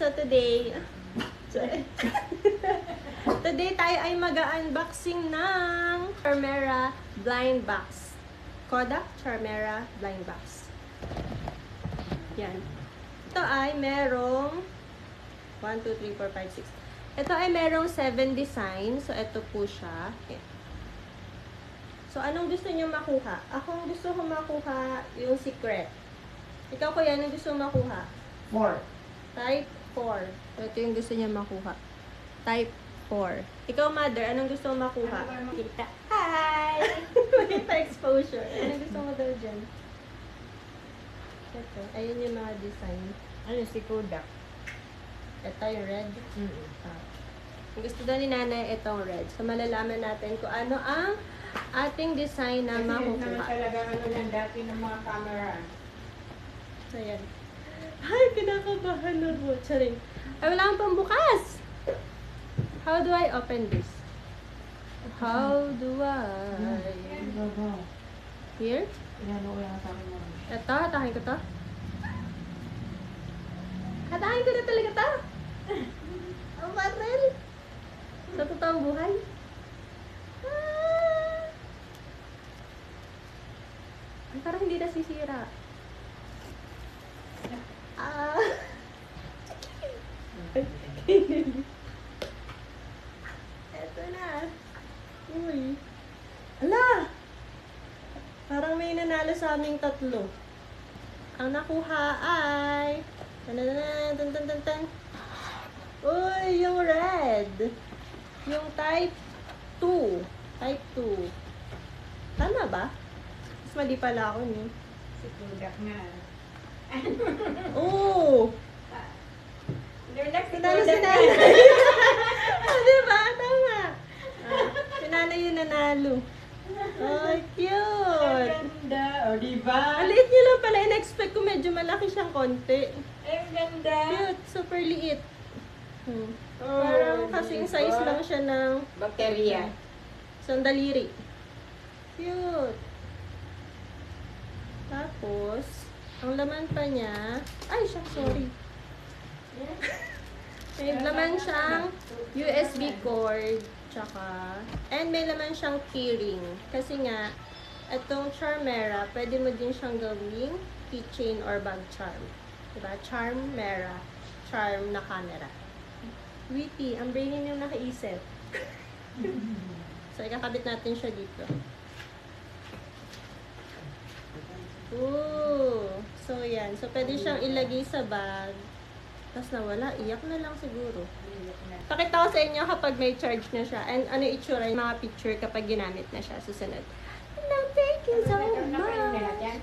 So today, today tayo ay mag-unboxing ng Charmera Blind Box. Kodak Charmera Blind Box. Yan. Ito ay merong 1, 2, 3, 4, 5, 6. Ito ay merong 7 designs. So ito po siya. Yan. So anong gusto niyo makuha? Ako gusto ko makuha yung secret. Ikaw kuya, anong gusto mo makuha? 4. Type 4. Ito yung gusto niya makuha. Type 4. Ikaw, mother, anong gusto mo makuha? Kita. Hi! Makita exposure. Anong gusto mo daw dyan? Ito. Ayun yung mga design. Ano si Kodak? Ito yung red. Ang gusto daw ni nanay, itong red. So, malalaman natin kung ano ang ating design na Kasi yun naman makukuha. talaga ano lang dati ng mga camera. So, yan. Ay, kinakabahan ako. Charing. Ay, wala akong pambukas. How do I open this? How do I... Here? Inano ko lang sa akin mo. Ito, hatakin ko to. Hatakin ko na talaga to. Ang barrel. Sa totoong buhay. Ah! Ay, parang hindi nasisira. Ah. Eto na. Uy. Ala! Parang may nanalo sa aming tatlo. Ang nakuha ay... Tan. Uy, yung red. Yung type 2. Type 2. Tama ba? Mas mali pala ako niyo. Si Kodak nga. Oo! Relax si Nanalo si Kodak. nanay. Diba? Tama. Si nanay yung nanalo. Ay, cute. Ang ganda. O, diba? Ang liit niya lang pala. In-expect ko medyo malaki siyang konti. Ang ganda. Cute. Super liit. Oh, Parang kasing diba? size lang siya ng Bakterya. sandaliri. Cute. Tapos, ang laman pa niya, ay, siya, sorry. May laman siyang USB cord, tsaka, and may laman siyang keyring. Kasi nga, itong Charmera, pwede mo din siyang gawing keychain or bag charm. Diba? Charmera. Charm na camera. Witty, ang brainy yung nakaisip. So, ikakabit natin siya dito. Ooh. So, yan. So, pwede siyang ilagay sa bag. Tapos nawala. Iyak na lang siguro. Pakita ko sa inyo kapag may charge na siya. And ano itsura yung mga picture kapag ginamit na siya. Susunod. Hello, thank you so much.